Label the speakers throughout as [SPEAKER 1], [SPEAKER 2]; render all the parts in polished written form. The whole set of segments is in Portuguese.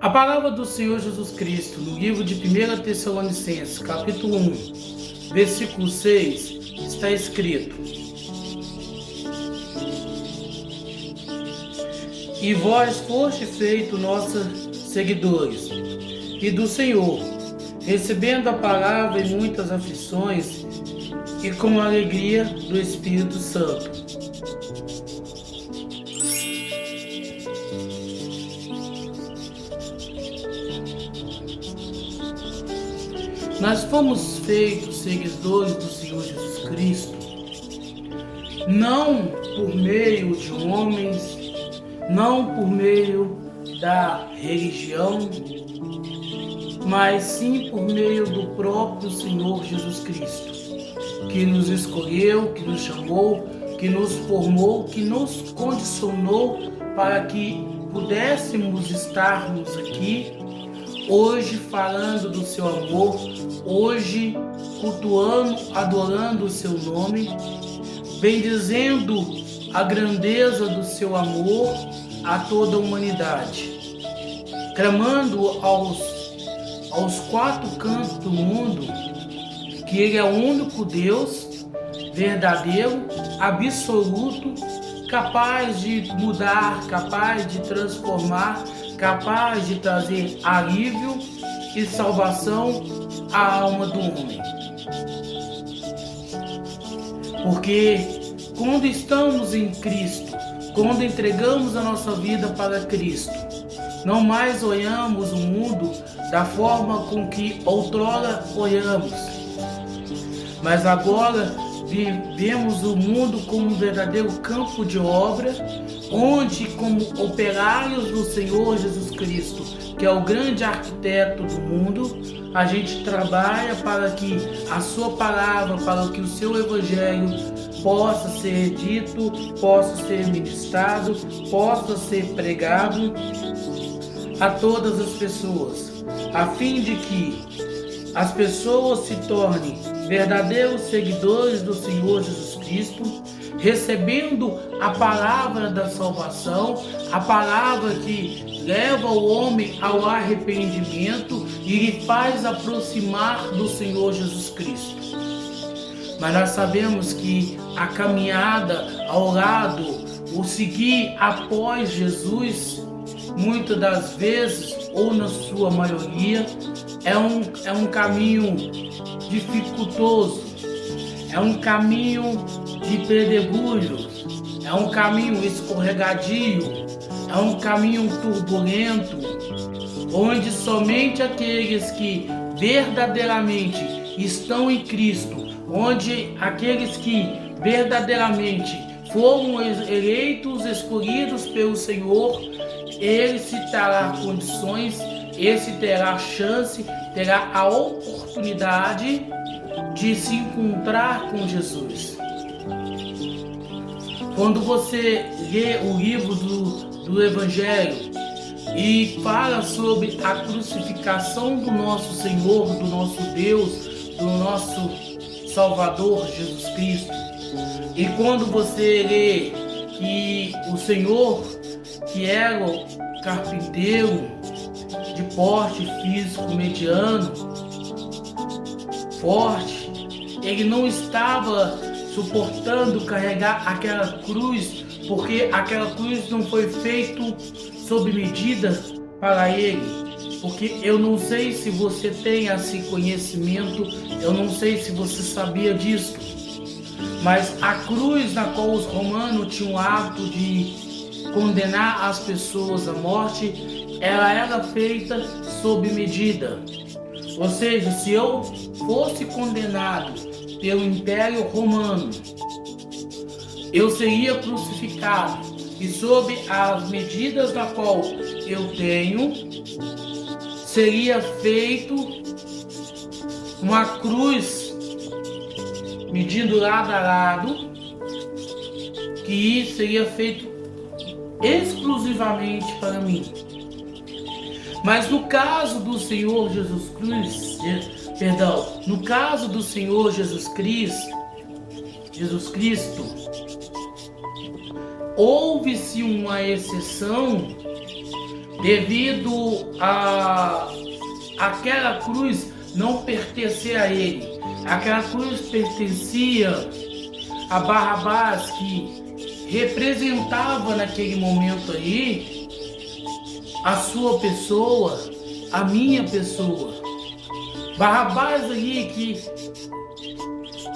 [SPEAKER 1] A palavra do Senhor Jesus Cristo, no livro de 1 Tessalonicenses, capítulo 1, versículo 6, está escrito: E vós foste feitos nossos seguidores, e do Senhor, recebendo a palavra em muitas aflições, e com a alegria do Espírito Santo. Nós fomos feitos seguidores do Senhor Jesus Cristo, não por meio de homens, não por meio da religião, mas sim por meio do próprio Senhor Jesus Cristo, que nos escolheu, que nos chamou, que nos formou, que nos condicionou para que pudéssemos estarmos aqui hoje falando do seu amor, hoje cultuando, adorando o seu nome, bendizendo a grandeza do seu amor a toda a humanidade, clamando aos quatro cantos do mundo que Ele é o único Deus verdadeiro, absoluto, capaz de mudar, capaz de transformar, capaz de trazer alívio e salvação à alma do homem. Porque quando estamos em Cristo, quando entregamos a nossa vida para Cristo, não mais olhamos o mundo da forma com que outrora olhamos, mas agora vemos o mundo como um verdadeiro campo de obra, onde, como operários do Senhor Jesus Cristo, que é o grande arquiteto do mundo, a gente trabalha para que a sua palavra, para que o seu evangelho possa ser dito, possa ser ministrado, possa ser pregado a todas as pessoas, a fim de que as pessoas se tornem verdadeiros seguidores do Senhor Jesus Cristo, recebendo a palavra da salvação, a palavra que leva o homem ao arrependimento e lhe faz aproximar do Senhor Jesus Cristo. Mas nós sabemos que a caminhada ao lado, o seguir após Jesus, muitas das vezes, ou na sua maioria, é um caminho dificultoso, é um caminho de pedregulho, é um caminho escorregadio, é um caminho turbulento, onde somente aqueles que verdadeiramente estão em Cristo, onde aqueles que verdadeiramente foram eleitos, escolhidos pelo Senhor, ele se terá condições, esse terá chance, terá a oportunidade de se encontrar com Jesus. Quando você lê o livro do Evangelho e fala sobre a crucificação do nosso Senhor, do nosso Deus, do nosso Salvador Jesus Cristo, e quando você lê que o Senhor, que era o carpinteiro de porte físico mediano, forte, ele não estava suportando carregar aquela cruz, porque aquela cruz não foi feita sob medida para ele. Porque eu não sei se você tem esse conhecimento, eu não sei se você sabia disso, mas a cruz na qual os romanos tinham o hábito de condenar as pessoas à morte, ela era feita sob medida. Ou seja, se eu fosse condenado pelo Império Romano, eu seria crucificado, e sob as medidas da qual eu tenho, seria feito uma cruz medindo lado a lado, que seria feito exclusivamente para mim. Mas no caso do Senhor Jesus Cristo, no caso do Senhor Jesus Cristo, houve-se uma exceção devido a aquela cruz não pertencer a ele. Aquela cruz pertencia a Barrabás, que representava naquele momento aí a sua pessoa, a minha pessoa. Barrabás aí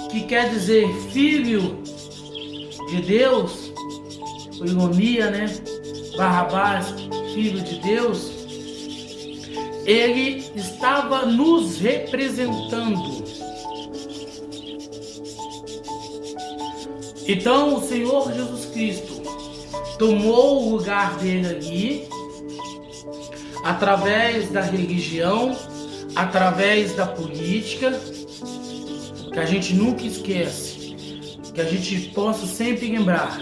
[SPEAKER 1] que quer dizer filho de Deus, ironia, né? Barrabás, filho de Deus, ele estava nos representando. Então o Senhor Jesus Cristo tomou o lugar dele ali, através da religião, através da política, que a gente nunca esquece, que a gente possa sempre lembrar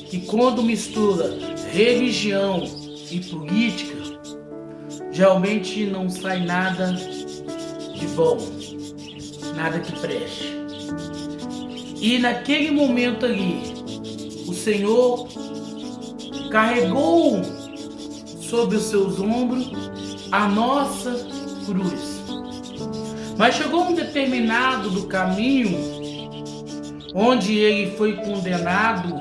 [SPEAKER 1] que quando mistura religião e política, geralmente não sai nada de bom, nada que preste. E naquele momento ali, o Senhor carregou sobre os seus ombros a nossa cruz. Mas chegou um determinado do caminho onde ele foi condenado,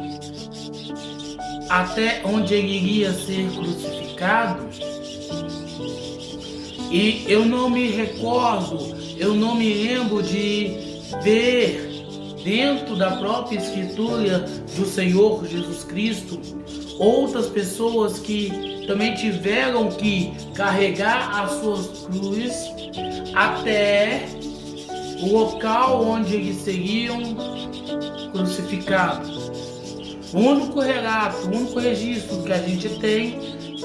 [SPEAKER 1] até onde ele iria ser crucificado. E eu não me recordo, eu não me lembro de ver dentro da própria escritura do Senhor Jesus Cristo outras pessoas que também tiveram que carregar as suas cruzes até o local onde eles seriam crucificados. O único relato, o único registro que a gente tem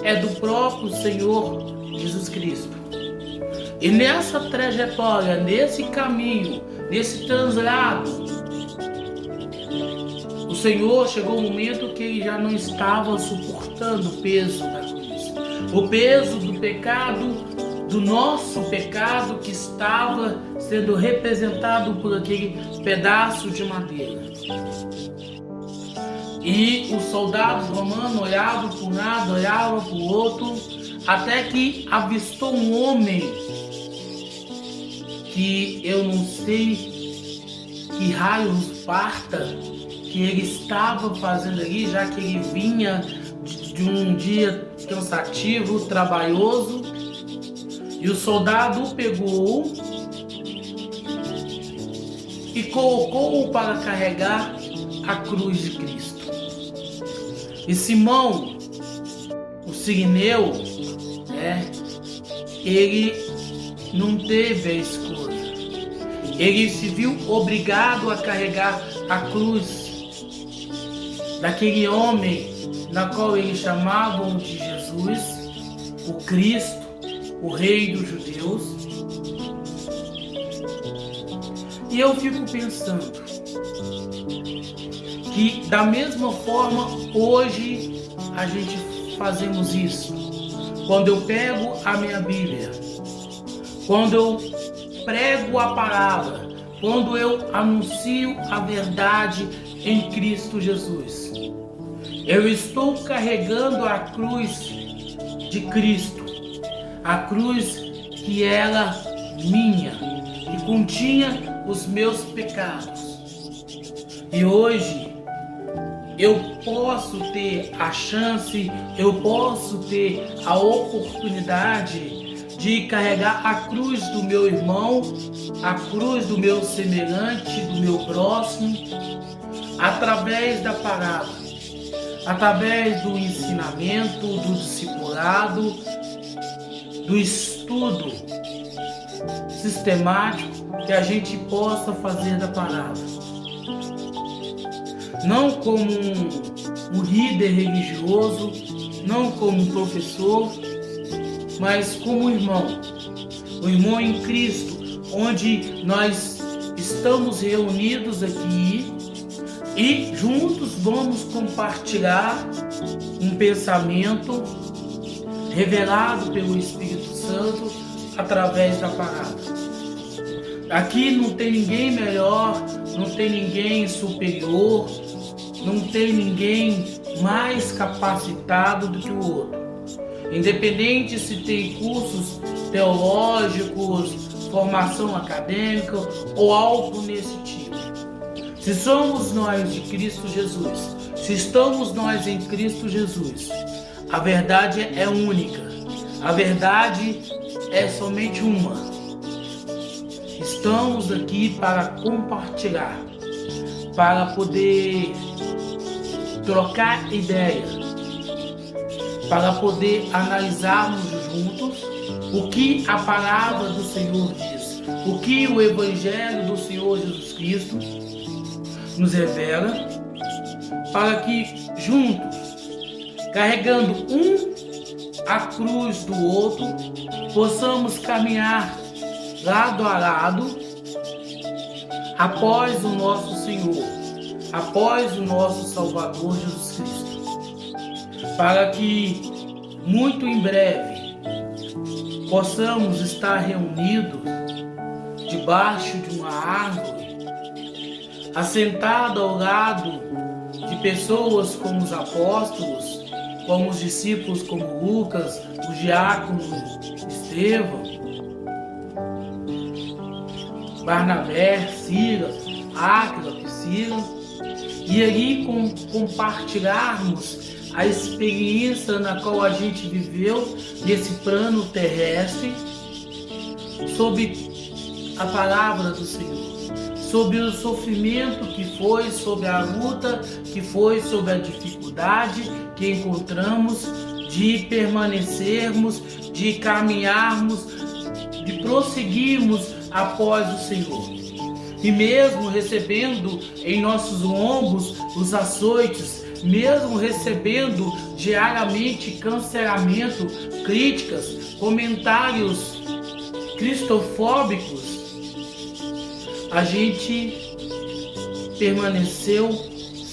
[SPEAKER 1] é do próprio Senhor Jesus Cristo. E nessa trajetória, nesse caminho, nesse translado, o Senhor chegou um momento que ele já não estava suportando o peso da cruz. O peso do pecado, do nosso pecado que estava sendo representado por aquele pedaço de madeira. E os soldados romanos olhavam para um lado, olhavam para o outro, até que avistou um homem que eu não sei que raios parta que ele estava fazendo ali, já que ele vinha de um dia cansativo, trabalhoso, e o soldado o pegou e colocou-o para carregar a cruz de Cristo. E Simão, o sirineu, ele não teve a escolha. Ele se viu obrigado a carregar a cruz daquele homem na qual eles chamavam de Jesus, o Cristo, o Rei dos Judeus. E eu fico pensando que da mesma forma hoje a gente fazemos isso. Quando eu pego a minha Bíblia, quando eu prego a palavra, quando eu anuncio a verdade em Cristo Jesus, eu estou carregando a cruz de Cristo, a cruz que era minha, que continha os meus pecados. E hoje eu posso ter a chance, eu posso ter a oportunidade de carregar a cruz do meu irmão, a cruz do meu semelhante, do meu próximo, através da palavra, através do ensinamento, do discipulado, do estudo sistemático que a gente possa fazer da palavra. Não como um líder religioso, não como um professor, mas como irmão, o irmão em Cristo, onde nós estamos reunidos aqui e juntos vamos compartilhar um pensamento revelado pelo Espírito Santo através da palavra. Aqui não tem ninguém melhor, não tem ninguém superior, não tem ninguém mais capacitado do que o outro. independente se tem cursos teológicos, formação acadêmica ou algo nesse tipo. Se somos nós de Cristo Jesus, se estamos nós em Cristo Jesus, a verdade é única, a verdade é somente uma. Estamos aqui para compartilhar, para poder trocar ideia, para poder analisarmos juntos o que a palavra do Senhor diz, o que o Evangelho do Senhor Jesus Cristo nos revela, para que juntos, carregando a cruz do outro, possamos caminhar lado a lado após o nosso Senhor, após o nosso Salvador Jesus Cristo, para que muito em breve possamos estar reunidos debaixo de uma árvore, assentado ao lado de pessoas como os apóstolos, como os discípulos como Lucas, o diácono Estevão, Barnabé, Silas, Áquila, Priscila, e ali compartilharmos a experiência na qual a gente viveu nesse plano terrestre, sob a palavra do Senhor, sobre o sofrimento que foi, sobre a luta que foi, sobre a dificuldade que encontramos de permanecermos, de caminharmos, de prosseguirmos após o Senhor. E mesmo recebendo em nossos ombros os açoites, mesmo recebendo diariamente cancelamento, críticas, comentários cristofóbicos, a gente permaneceu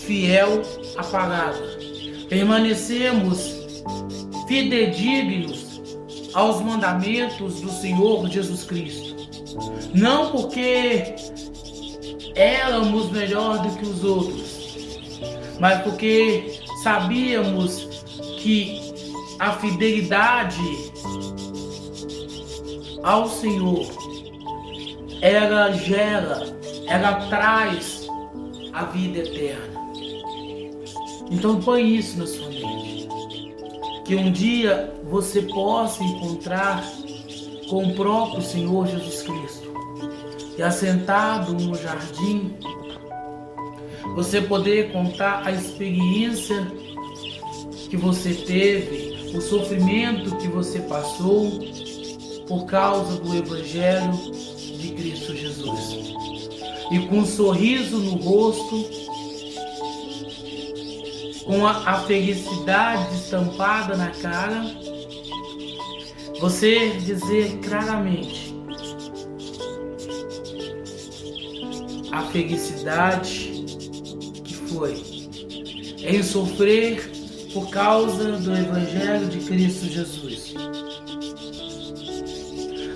[SPEAKER 1] fiel à palavra. Permanecemos fidedignos aos mandamentos do Senhor Jesus Cristo. Não porque éramos melhor do que os outros, mas porque sabíamos que a fidelidade ao Senhor ela traz a vida eterna. Então põe isso na sua mente, que um dia você possa encontrar com o próprio Senhor Jesus Cristo, e assentado no jardim, você poder contar a experiência que você teve, o sofrimento que você passou por causa do Evangelho de Cristo Jesus. E com um sorriso no rosto, com a felicidade estampada na cara, você dizer claramente a felicidade que foi em sofrer por causa do Evangelho de Cristo Jesus.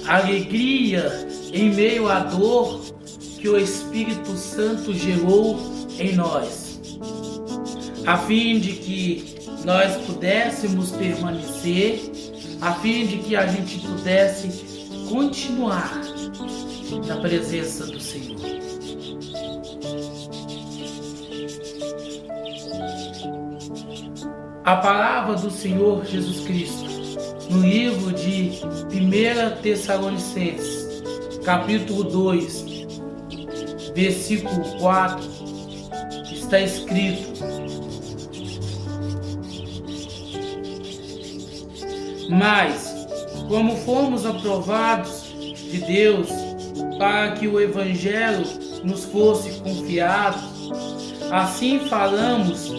[SPEAKER 1] A alegria em meio à dor que o Espírito Santo gerou em nós, a fim de que nós pudéssemos permanecer, a fim de que a gente pudesse continuar na presença do Senhor. A palavra do Senhor Jesus Cristo, no livro de 1 Tessalonicenses, capítulo 2, versículo 4, está escrito: mas, como fomos aprovados de Deus para que o Evangelho nos fosse confiado, assim falamos,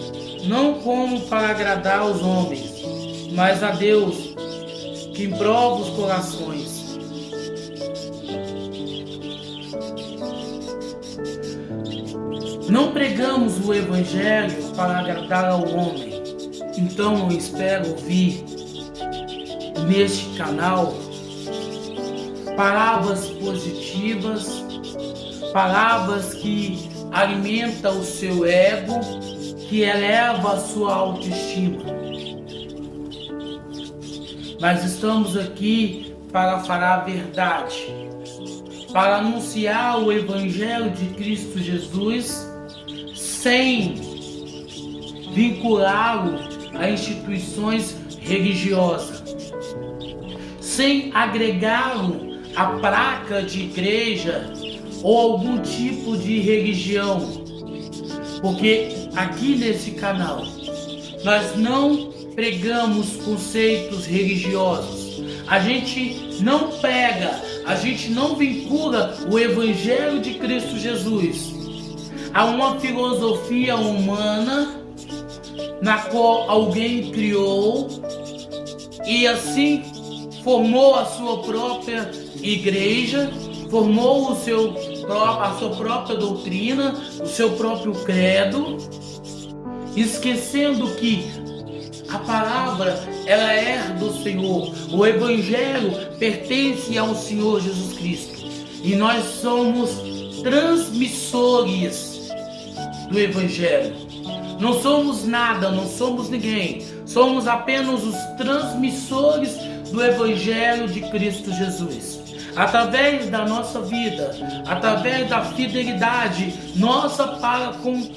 [SPEAKER 1] não como para agradar aos homens, mas a Deus, que prova os corações. Não pregamos o Evangelho para agradar ao homem, então eu espero ouvir neste canal palavras positivas, palavras que alimentam o seu ego, que eleva a sua autoestima. mas estamos aqui para falar a verdade, para anunciar o Evangelho de Cristo Jesus sem vinculá-lo a instituições religiosas, sem agregá-lo à placa de igreja ou algum tipo de religião, porque aqui nesse canal nós não pregamos conceitos religiosos, a gente não pega, a gente não vincula o Evangelho de Cristo Jesus a uma filosofia humana na qual alguém criou e assim formou a sua própria igreja, formou a sua própria doutrina, o seu próprio credo, esquecendo que a palavra ela é do Senhor, o Evangelho pertence ao Senhor Jesus Cristo e nós somos transmissores do Evangelho. Não somos nada, não somos ninguém, somos apenas os transmissores do Evangelho de Cristo Jesus. Através da nossa vida, através da fidelidade nossa para com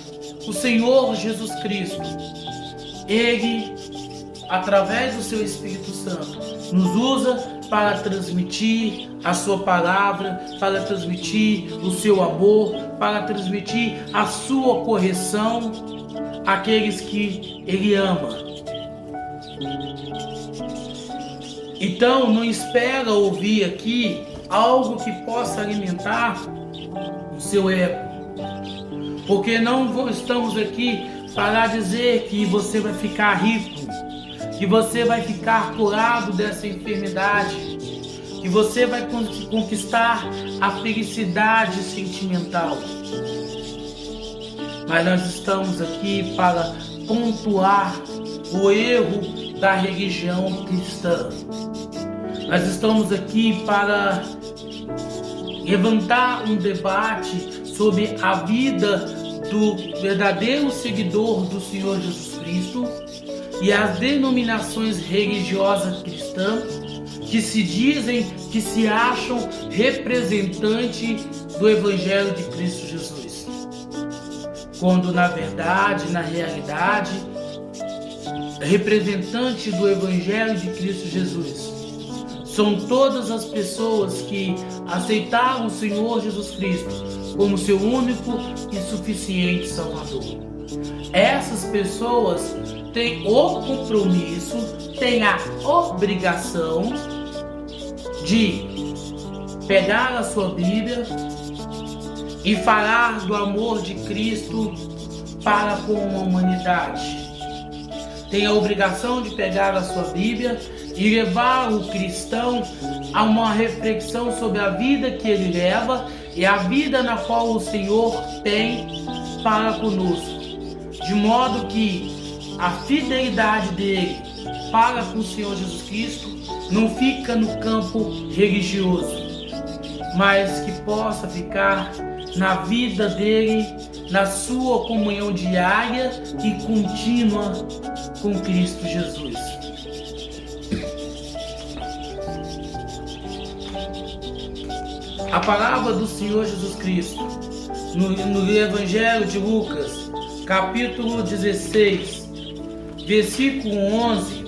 [SPEAKER 1] o Senhor Jesus Cristo, Ele, através do seu Espírito Santo, nos usa para transmitir a sua palavra, para transmitir o seu amor, para transmitir a sua correção àqueles que Ele ama. Então, não espera ouvir aqui algo que possa alimentar o seu ego, porque não estamos aqui para dizer que você vai ficar rico, que você vai ficar curado dessa enfermidade, que você vai conquistar a felicidade sentimental. Mas nós estamos aqui para pontuar o erro da religião cristã. Nós estamos aqui para levantar um debate sobre a vida do verdadeiro seguidor do Senhor Jesus Cristo e as denominações religiosas cristãs que se dizem, que se acham representantes do Evangelho de Cristo Jesus. Quando na verdade, na realidade, representantes do Evangelho de Cristo Jesus são todas as pessoas que aceitaram o Senhor Jesus Cristo como seu único e suficiente Salvador. Essas pessoas têm o compromisso, têm a obrigação de pegar a sua Bíblia e falar do amor de Cristo para com a humanidade. Tem a obrigação de pegar a sua Bíblia e levar o cristão a uma reflexão sobre a vida que ele leva e a vida na qual o Senhor tem para conosco, de modo que a fidelidade dele para com o Senhor Jesus Cristo não fica no campo religioso, mas que possa ficar na vida dele, na sua comunhão diária e contínua com Cristo Jesus. A palavra do Senhor Jesus Cristo no Evangelho de Lucas, capítulo 16, versículo 11,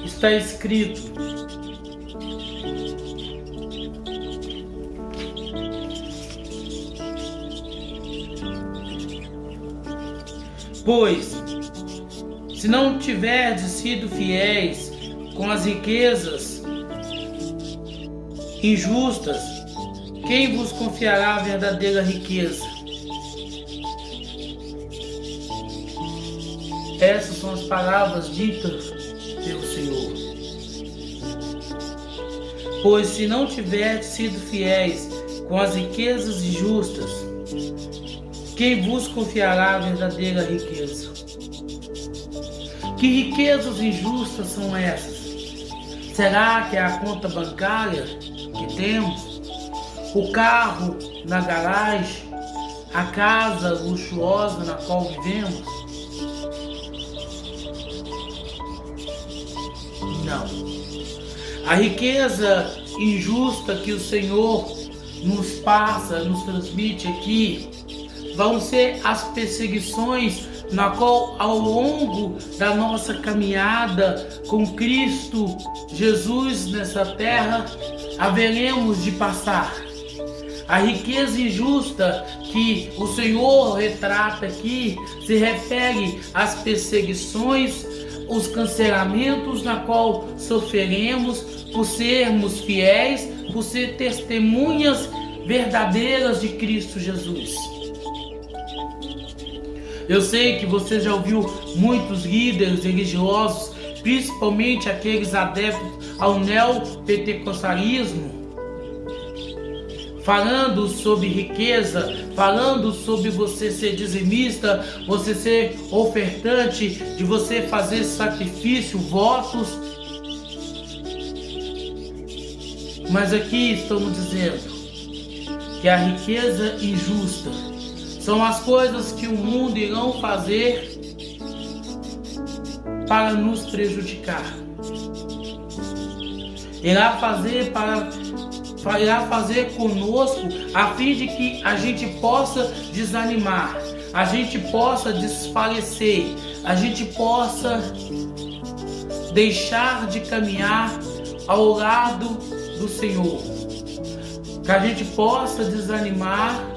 [SPEAKER 1] está escrito: pois, se não tiverdes sido fiéis com as riquezas injustas, quem vos confiará a verdadeira riqueza? Essas são as palavras ditas pelo Senhor. Pois se não tiverdes sido fiéis com as riquezas injustas, quem vos confiará a verdadeira riqueza? Que riquezas injustas são essas? Será que é a conta bancária que temos? O carro na garagem? A casa luxuosa na qual vivemos? Não. A riqueza injusta que o Senhor nos passa, nos transmite aqui, vão ser as perseguições na qual, ao longo da nossa caminhada com Cristo Jesus nessa terra, haveremos de passar. A riqueza injusta que o Senhor retrata aqui se refere às perseguições, os cancelamentos na qual sofreremos por sermos fiéis, por ser testemunhas verdadeiras de Cristo Jesus. Eu sei que você já ouviu muitos líderes religiosos, principalmente aqueles adeptos ao neopentecostalismo, falando sobre riqueza, falando sobre você ser dizimista, você ser ofertante, de você fazer sacrifício, votos. Mas aqui estamos dizendo que a riqueza injusta são as coisas que o mundo irão fazer para nos prejudicar. Irá fazer conosco a fim de que a gente possa desanimar, a gente possa desfalecer, a gente possa deixar de caminhar ao lado do Senhor, que a gente possa desanimar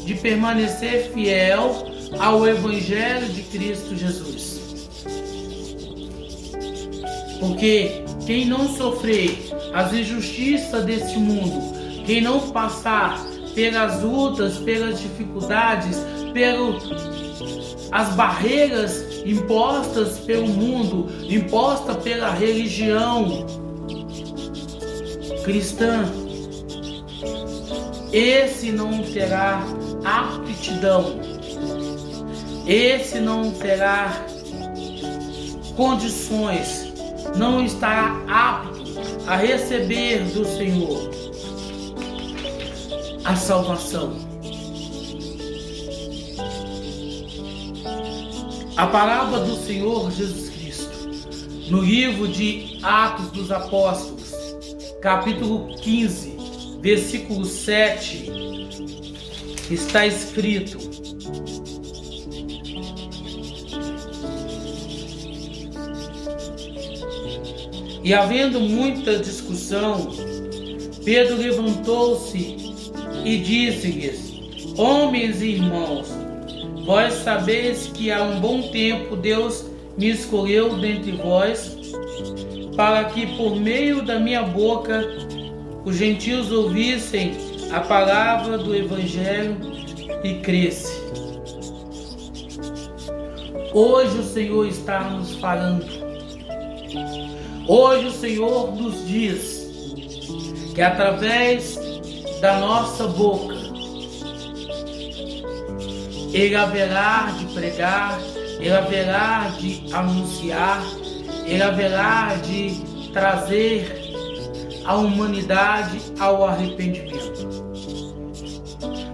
[SPEAKER 1] de permanecer fiel ao Evangelho de Cristo Jesus. Porque quem não sofrer as injustiças desse mundo, quem não passar pelas lutas, pelas dificuldades, pelas barreiras impostas pelo mundo, imposta pela religião cristã, esse não terá aptidão, esse não terá condições, não estará apto a receber do Senhor a salvação. A palavra do Senhor Jesus Cristo, no livro de Atos dos Apóstolos, capítulo 15, versículo 7, está escrito: e havendo muita discussão, Pedro levantou-se e disse-lhes: homens e irmãos, vós sabeis que há um bom tempo Deus me escolheu dentre vós, para que por meio da minha boca os gentios ouvissem a palavra do Evangelho e cresce. Hoje o Senhor está nos falando. Hoje o Senhor nos diz que através da nossa boca Ele haverá de pregar, Ele haverá de anunciar, Ele haverá de trazer a humanidade ao arrependimento.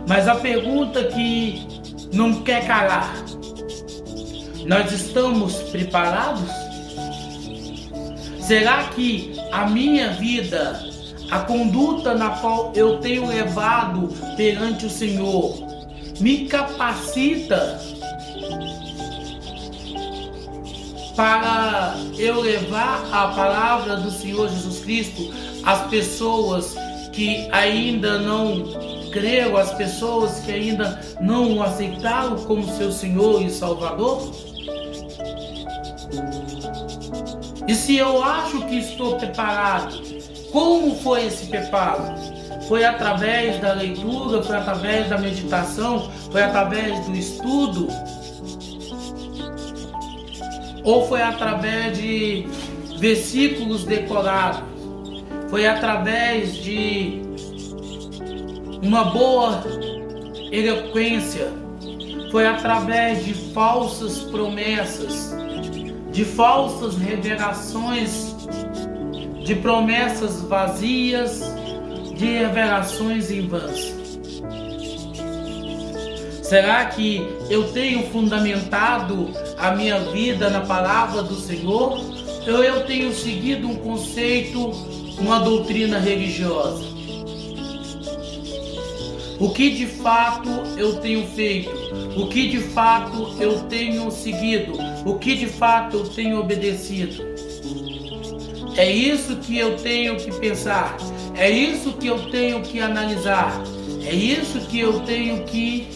[SPEAKER 1] Mas a pergunta que não quer calar: nós estamos preparados? Será que a minha vida, a conduta na qual eu tenho levado perante o Senhor, me capacita para eu levar a palavra do Senhor Jesus Cristo às pessoas que ainda não creram, às pessoas que ainda não o aceitaram como seu Senhor e Salvador? E se eu acho que estou preparado, como foi esse preparo? Foi através da leitura, foi através da meditação, foi através do estudo? Ou foi através de versículos decorados? Foi através de uma boa eloquência? Foi através de falsas promessas, de falsas revelações, de promessas vazias, de revelações em vãs? Será que eu tenho fundamentado a minha vida na palavra do Senhor? eu tenho seguido um conceito, uma doutrina religiosa? O que de fato eu tenho feito? O que de fato eu tenho seguido? O que de fato eu tenho obedecido? É isso que eu tenho que pensar. É isso que eu tenho que analisar. É isso que eu tenho que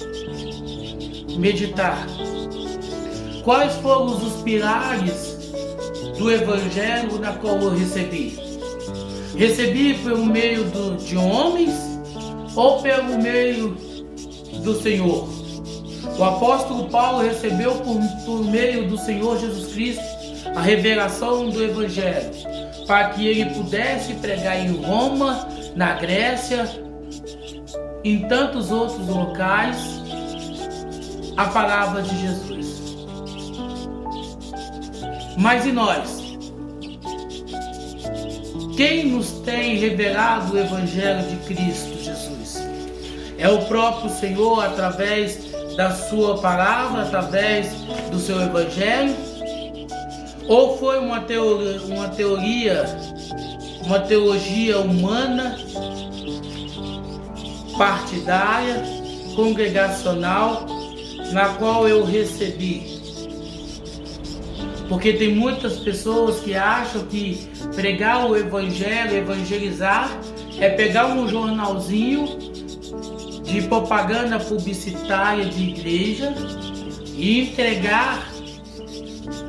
[SPEAKER 1] meditar. Quais foram os pilares do Evangelho na qual eu recebi? Recebi pelo meio de homens ou pelo meio do Senhor? O apóstolo Paulo recebeu por meio do Senhor Jesus Cristo a revelação do Evangelho, para que ele pudesse pregar em Roma, na Grécia, em tantos outros locais, a palavra de Jesus. Mas e nós? Quem nos tem revelado o Evangelho de Cristo Jesus? É o próprio Senhor através da sua palavra, através do seu Evangelho? Ou foi uma teologia humana, partidária, congregacional, na qual eu recebi? Porque tem muitas pessoas que acham que pregar o Evangelho, evangelizar, é pegar um jornalzinho de propaganda publicitária de igreja e entregar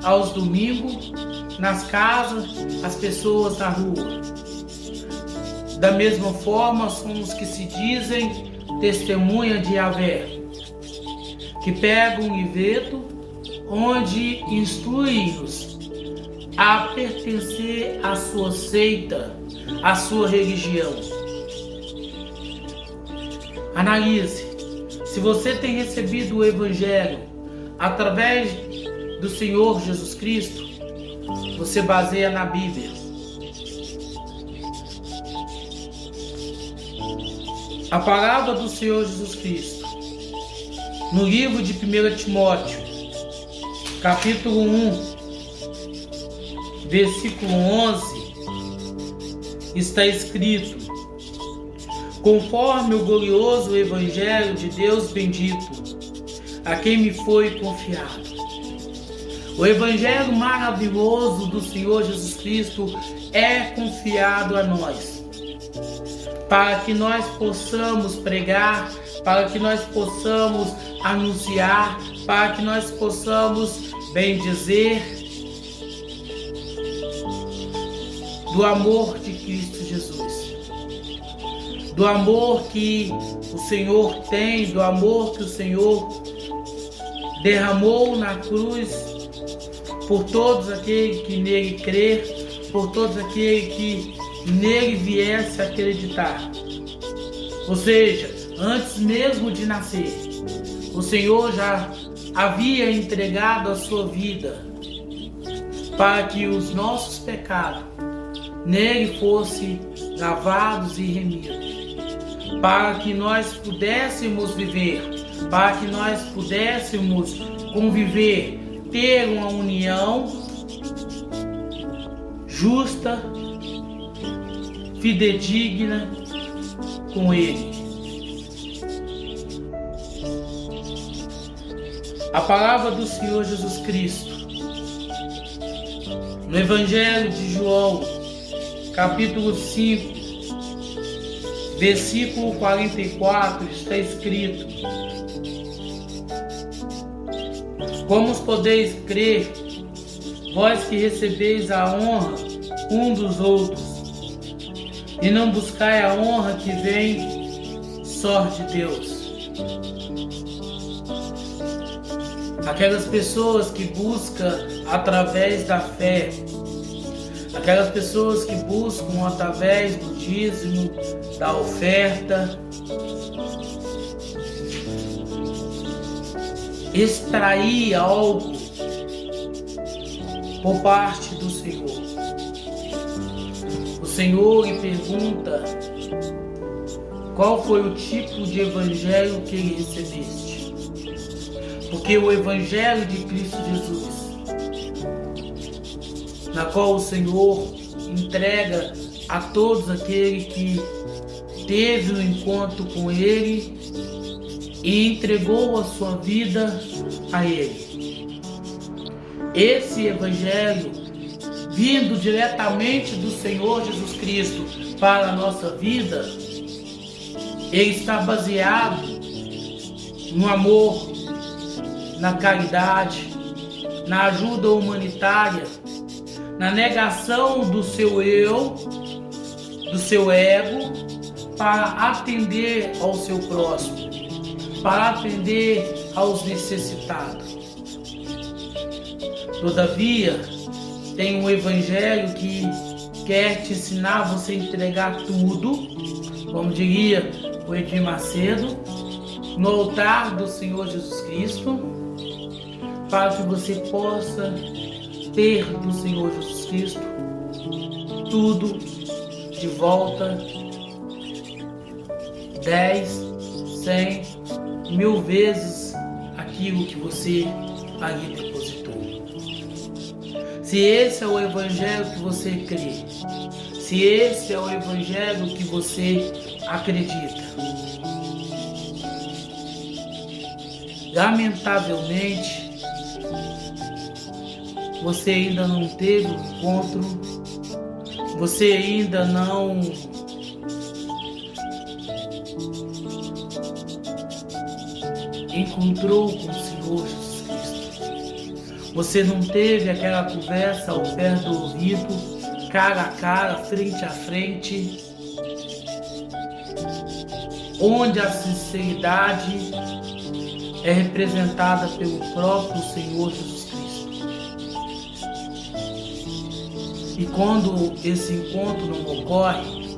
[SPEAKER 1] aos domingos nas casas, as pessoas na rua. Da mesma forma, são os que se dizem testemunha de Yahvé, que pegam um livreto onde instrui-nos a pertencer à sua seita, à sua religião. Analise. Se você tem recebido o Evangelho através do Senhor Jesus Cristo, você baseia na Bíblia. A palavra do Senhor Jesus Cristo, no livro de 1 Timóteo, capítulo 1, versículo 11, está escrito: conforme o glorioso Evangelho de Deus bendito, a quem me foi confiado. O Evangelho maravilhoso do Senhor Jesus Cristo é confiado a nós, para que nós possamos pregar, para que nós possamos anunciar, para que nós possamos bendizer do amor de Cristo Jesus, do amor que o Senhor tem, do amor que o Senhor derramou na cruz por todos aqueles que nele crer, por todos aqueles que nele viesse a acreditar. Ou seja, antes mesmo de nascer, o Senhor já havia entregado a sua vida para que os nossos pecados nele fossem lavados e remidos, para que nós pudéssemos viver, para que nós pudéssemos conviver, ter uma união justa, fidedigna com Ele. A palavra do Senhor Jesus Cristo, no Evangelho de João, capítulo 5, versículo 44, está escrito: como podeis crer, vós que recebeis a honra um dos outros, e não buscai a honra que vem só de Deus? Aquelas pessoas que buscam através da fé, aquelas pessoas que buscam através do dízimo, da oferta, extrair algo por parte do Senhor. O Senhor lhe pergunta qual foi o tipo de evangelho que ele recebeste. Porque o Evangelho de Cristo Jesus, na qual o Senhor entrega a todos aqueles que teve um encontro com Ele e entregou a sua vida a Ele. Esse Evangelho, vindo diretamente do Senhor Jesus Cristo para a nossa vida, ele está baseado no amor, na caridade, na ajuda humanitária, na negação do seu eu, do seu ego, para atender ao seu próximo, para atender aos necessitados. Todavia, tem um evangelho que quer te ensinar você a entregar tudo, como diria o Edir Macedo, no altar do Senhor Jesus Cristo, para que você possa ter do Senhor Jesus Cristo tudo de volta, 10, 100, 1000 vezes aquilo que você ali depositou. Se esse é o evangelho que você crê, se esse é o evangelho que você acredita, lamentavelmente, você ainda não teve um encontro, você ainda não encontrou com o Senhor Jesus Cristo. Você não teve aquela conversa ao pé do ouvido, cara a cara, frente a frente, onde a sinceridade é representada pelo próprio Senhor Jesus Cristo. E quando esse encontro não ocorre,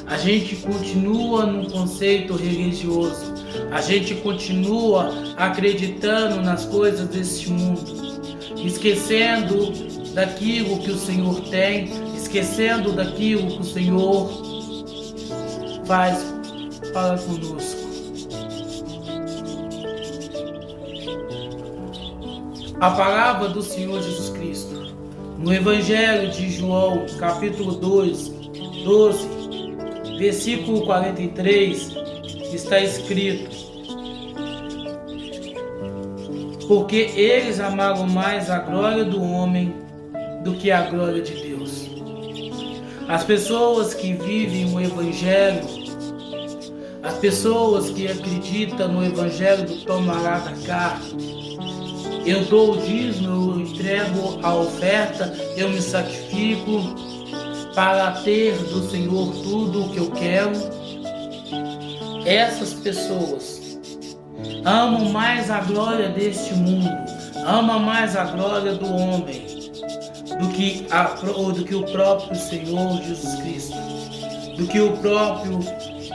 [SPEAKER 1] a gente continua num conceito religioso, a gente continua acreditando nas coisas deste mundo, esquecendo daquilo que o Senhor tem, esquecendo daquilo que o Senhor faz para conosco. A palavra do Senhor Jesus Cristo, no Evangelho de João, capítulo 2, 12, versículo 43, está escrito: porque eles amaram mais a glória do homem do que a glória de Deus. As pessoas que vivem o Evangelho, as pessoas que acreditam no Evangelho do tomar da cá, eu dou o dízimo, eu entrego a oferta, eu me sacrifico para ter do Senhor tudo o que eu quero. Essas pessoas amam mais a glória deste mundo, amam mais a glória do homem do que o próprio Senhor Jesus Cristo, do que o próprio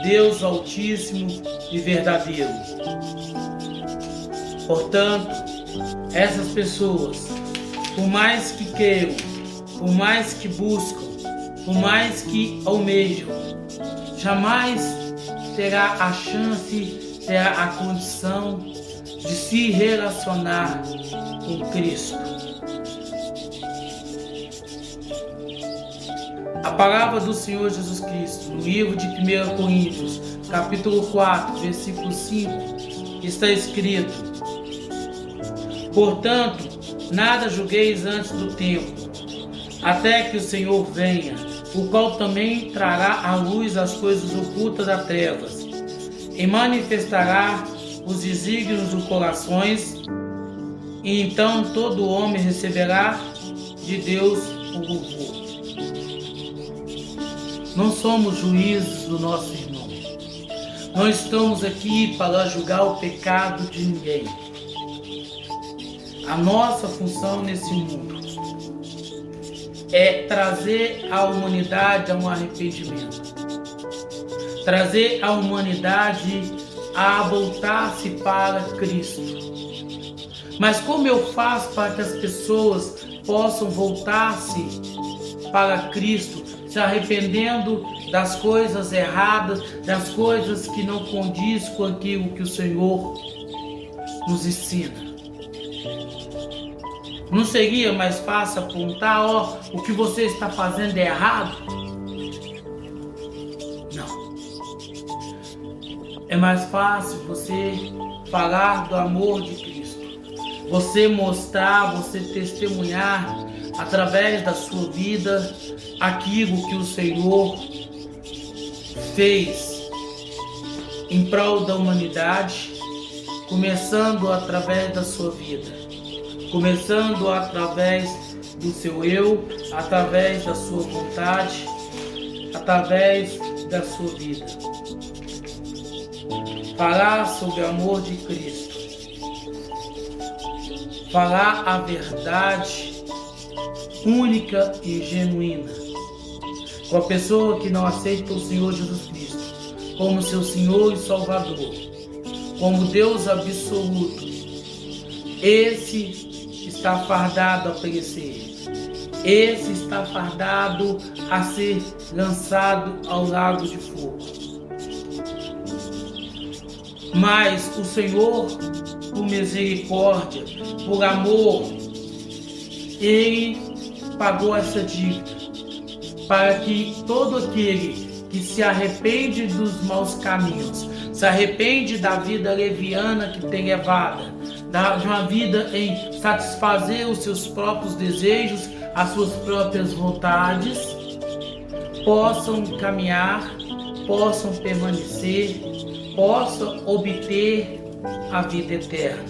[SPEAKER 1] Deus Altíssimo e verdadeiro. Portanto, essas pessoas, por mais que queiram, por mais que buscam, por mais que almejam, jamais terá a chance, terá a condição de se relacionar com Cristo. A palavra do Senhor Jesus Cristo, no livro de 1 Coríntios, capítulo 4, versículo 5, está escrito: portanto, nada julgueis antes do tempo, até que o Senhor venha, o qual também trará à luz as coisas ocultas das trevas, e manifestará os desígnios dos corações, e então todo homem receberá de Deus o louvor. Não somos juízes do nosso irmão. Não estamos aqui para julgar o pecado de ninguém. A nossa função nesse mundo é trazer a humanidade a um arrependimento, trazer a humanidade a voltar-se para Cristo. Mas como eu faço para que as pessoas possam voltar-se para Cristo, se arrependendo das coisas erradas, das coisas que não condiz com aquilo que o Senhor nos ensina? Não seria mais fácil apontar, ó, o que você está fazendo é errado? Não. É mais fácil você falar do amor de Cristo. Você mostrar, você testemunhar através da sua vida aquilo que o Senhor fez em prol da humanidade, começando através da sua vida, começando através do seu eu, através da sua vontade, através da sua vida. Falar sobre o amor de Cristo, falar a verdade única e genuína com a pessoa que não aceita o Senhor Jesus Cristo como seu Senhor e Salvador, como Deus absoluto. Esse está fardado a perecer. Esse está fardado a ser lançado ao lago de fogo. Mas o Senhor, por misericórdia, por amor, Ele pagou essa dívida, para que todo aquele que se arrepende dos maus caminhos, se arrepende da vida leviana que tem levada, de uma vida em satisfazer os seus próprios desejos, as suas próprias vontades, possam caminhar, possam permanecer, possam obter a vida eterna.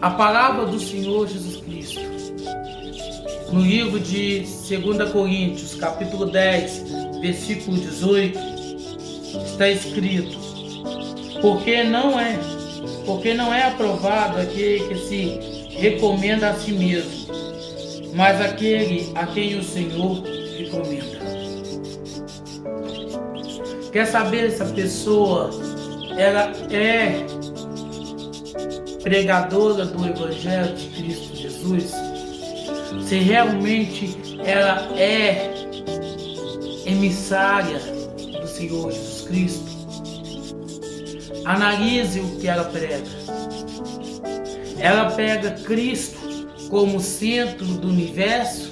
[SPEAKER 1] A palavra do Senhor Jesus Cristo, no livro de 2 Coríntios, capítulo 10, versículo 18, está escrito: porque não é aprovado aquele que se recomenda a si mesmo, mas aquele a quem o Senhor recomenda. Quer saber se a pessoa ela é pregadora do Evangelho de Cristo Jesus? Se realmente ela é emissária do Senhor Jesus Cristo? Analise o que ela prega. Ela prega Cristo como centro do universo?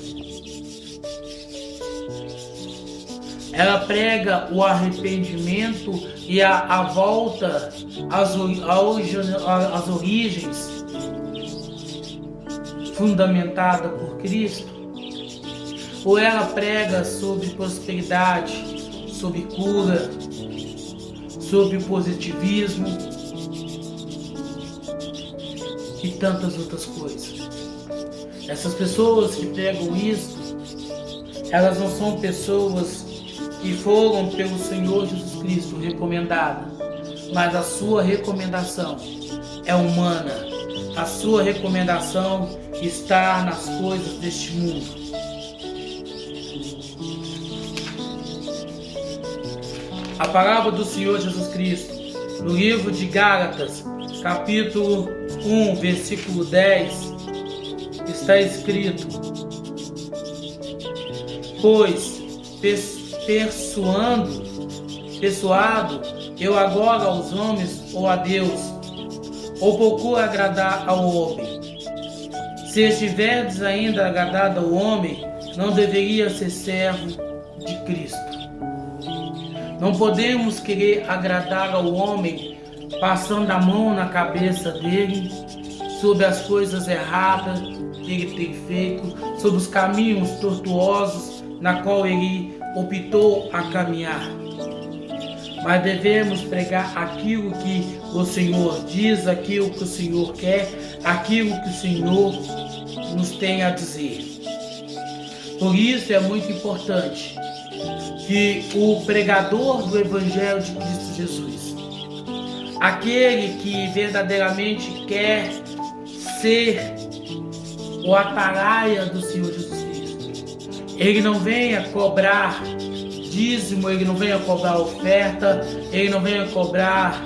[SPEAKER 1] Ela prega o arrependimento e a volta às origens fundamentada por Cristo? Ou ela prega sobre prosperidade, sobre cura, sobre positivismo e tantas outras coisas? Essas pessoas que pregam isso, elas não são pessoas que foram pelo Senhor Jesus Cristo recomendadas, mas a sua recomendação é humana. A sua recomendação está nas coisas deste mundo. A palavra do Senhor Jesus Cristo, no livro de Gálatas, capítulo 1, versículo 10, está escrito: pois persuado eu agora aos homens ou a Deus, ou procuro agradar ao homem? Se estiverdes ainda agradado ao homem, não deveria ser servo de Cristo. Não podemos querer agradar ao homem passando a mão na cabeça dele sobre as coisas erradas que ele tem feito, sobre os caminhos tortuosos na qual ele optou a caminhar. Mas devemos pregar aquilo que o Senhor diz, aquilo que o Senhor quer, aquilo que o Senhor nos tem a dizer. Por isso é muito importante que o pregador do Evangelho de Cristo Jesus, aquele que verdadeiramente quer ser o atalaia do Senhor Jesus Cristo, ele não venha cobrar dízimo, ele não venha cobrar oferta, ele não venha cobrar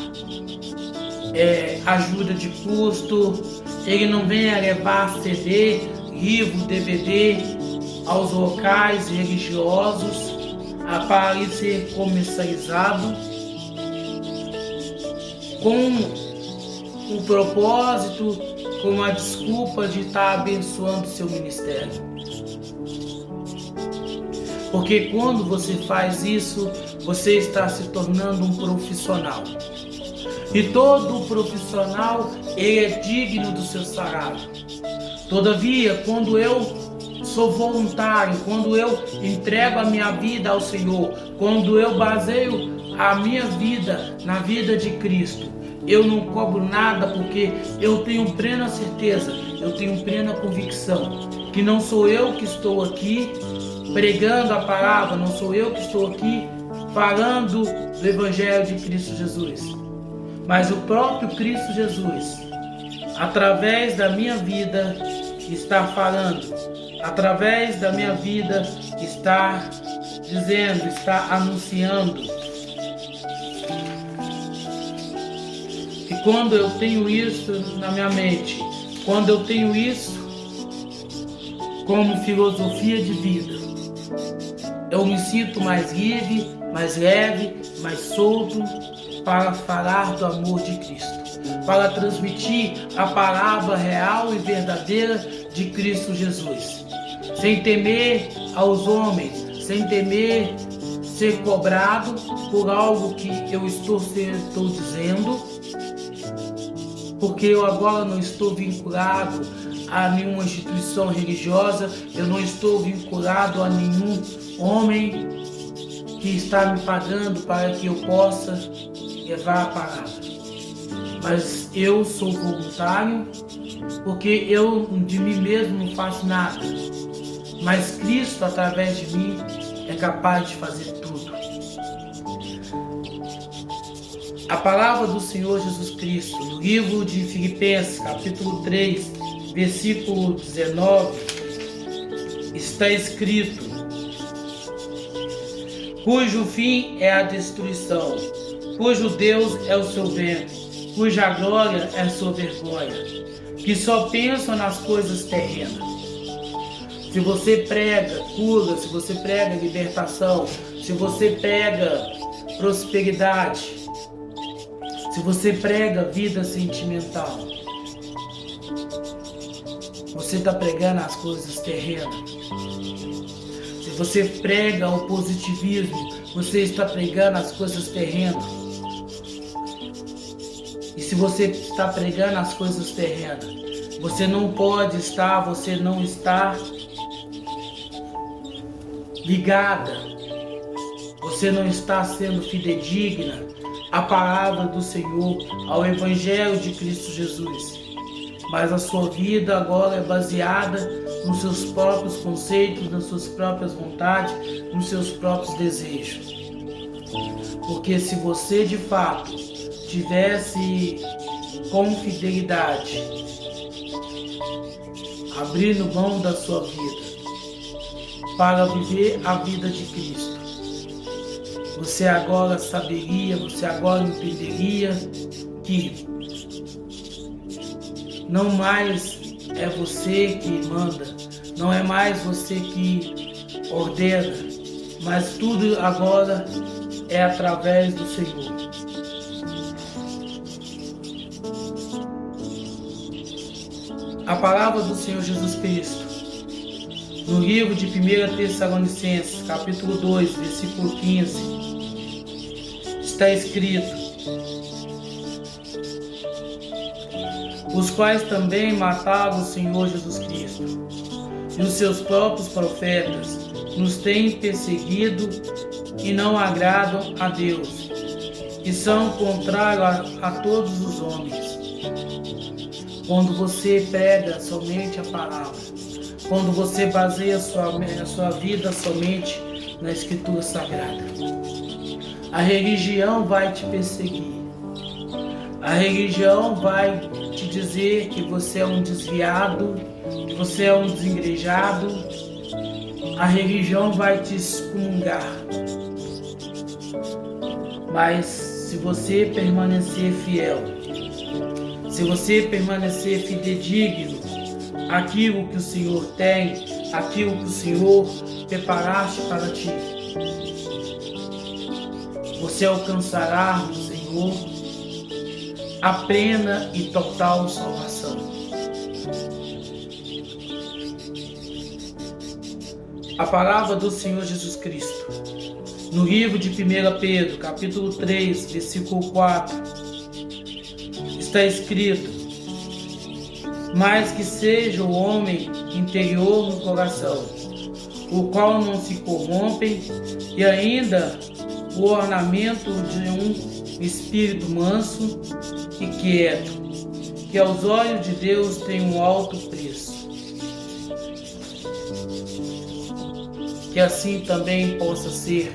[SPEAKER 1] ajuda de custo, ele não venha levar CD, livro, DVD aos locais religiosos para ali ser comercializado com o propósito, com a desculpa de estar abençoando o seu ministério. Porque quando você faz isso, você está se tornando um profissional. E todo profissional, ele é digno do seu salário. Todavia, quando eu sou voluntário, quando eu entrego a minha vida ao Senhor, quando eu baseio a minha vida na vida de Cristo, eu não cobro nada, porque eu tenho plena certeza, eu tenho plena convicção que não sou eu que estou aqui pregando a palavra, não sou eu que estou aqui falando do Evangelho de Cristo Jesus, mas o próprio Cristo Jesus, através da minha vida, está falando, através da minha vida, está dizendo, está anunciando. E quando eu tenho isso na minha mente, quando eu tenho isso como filosofia de vida, eu me sinto mais livre, mais leve, mais solto para falar do amor de Cristo, para transmitir a palavra real e verdadeira de Cristo Jesus, sem temer aos homens, sem temer ser cobrado por algo que eu estou dizendo, porque eu agora não estou vinculado a nenhuma instituição religiosa, eu não estou vinculado a nenhum homem que está me pagando para que eu possa levar a palavra. Mas eu sou voluntário, porque eu de mim mesmo não faço nada, mas Cristo através de mim é capaz de fazer tudo. A palavra do Senhor Jesus Cristo, no livro de Filipenses, capítulo 3, versículo 19, está escrito: cujo fim é a destruição, cujo Deus é o seu ventre, cuja glória é a sua vergonha, que só pensam nas coisas terrenas. Se você prega cura, se você prega libertação, se você prega prosperidade, se você prega vida sentimental, você está pregando as coisas terrenas. Se você prega o positivismo, você está pregando as coisas terrenas. E se você está pregando as coisas terrenas, você não está ligada, você não está sendo fidedigna à palavra do Senhor, ao Evangelho de Cristo Jesus. Mas a sua vida agora é baseada nos seus próprios conceitos, nas suas próprias vontades, nos seus próprios desejos. Porque se você de fato tivesse com fidelidade abrindo mão da sua vida para viver a vida de Cristo, você agora saberia, você agora entenderia que não mais é você que manda, não é mais você que ordena, mas tudo agora é através do Senhor. A palavra do Senhor Jesus Cristo, no livro de 1 Tessalonicenses, capítulo 2, versículo 15, está escrito: os quais também mataram o Senhor Jesus Cristo, e os seus próprios profetas nos têm perseguido e não agradam a Deus, e são contrários a todos os homens. Quando você prega somente a palavra, quando você baseia a sua vida somente na Escritura Sagrada, a religião vai te perseguir. A religião vai te dizer que você é um desviado, que você é um desengrejado. A religião vai te excomungar. Mas se você permanecer fiel, se você permanecer fidedigno àquilo que o Senhor tem, aquilo que o Senhor preparaste para ti, você alcançará no Senhor a plena e total salvação. A palavra do Senhor Jesus Cristo, no livro de 1 Pedro, capítulo 3, versículo 4, está escrito: mas que seja o homem interior no coração, o qual não se corrompe, e ainda o ornamento de um espírito manso e quieto, que aos olhos de Deus tem um alto preço. Que assim também possa ser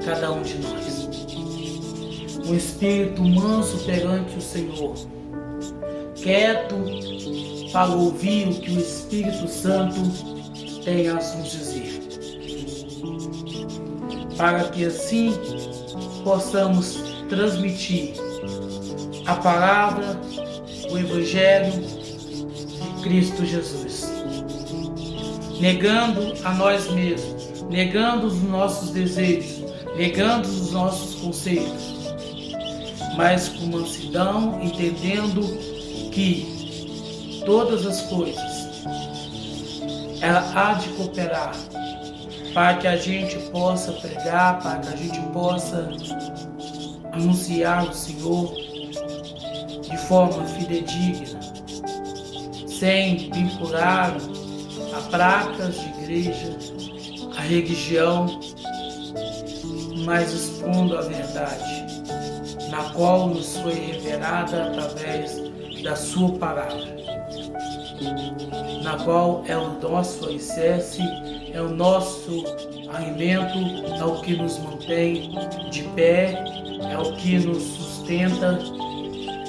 [SPEAKER 1] cada um de nós. Um espírito manso perante o Senhor, quieto para ouvir o que o Espírito Santo tem a nos dizer. Para que assim possamos transmitir a palavra, o Evangelho de Cristo Jesus. Negando a nós mesmos, negando os nossos desejos, negando os nossos conceitos, mas com mansidão, entendendo que todas as coisas ela há de cooperar para que a gente possa pregar, para que a gente possa anunciar o Senhor de forma fidedigna, sem vincular a placas de igreja, a religião, mas expondo a verdade, na qual nos foi revelada através da sua palavra, na qual é o nosso alicerce, é o nosso alimento, é o que nos mantém de pé, é o que nos sustenta,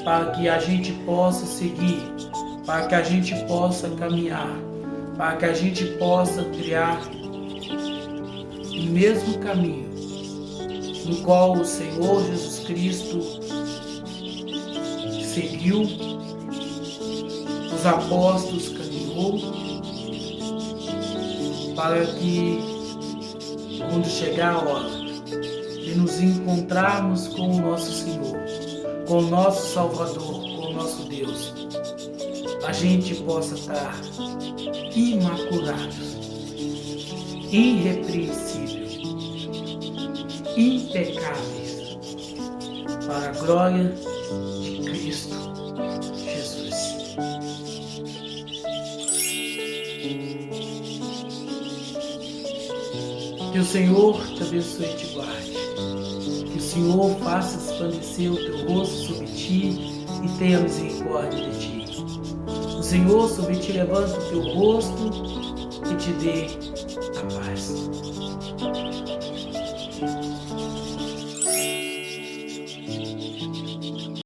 [SPEAKER 1] para que a gente possa seguir, para que a gente possa caminhar, para que a gente possa criar o mesmo caminho no qual o Senhor Jesus Cristo seguiu, os apóstolos caminhou, para que quando chegar a hora de nos encontrarmos com o nosso Senhor, com o nosso Salvador, com o nosso Deus, a gente possa estar imaculados, irrepreensíveis, impecáveis, para a glória de Cristo Jesus. Que o Senhor te abençoe e te guarde. Que o Senhor faça resplandecer o teu rosto sobre ti e tenha misericórdia de ti. O Senhor sobre ti levanta o teu rosto e te dê a paz.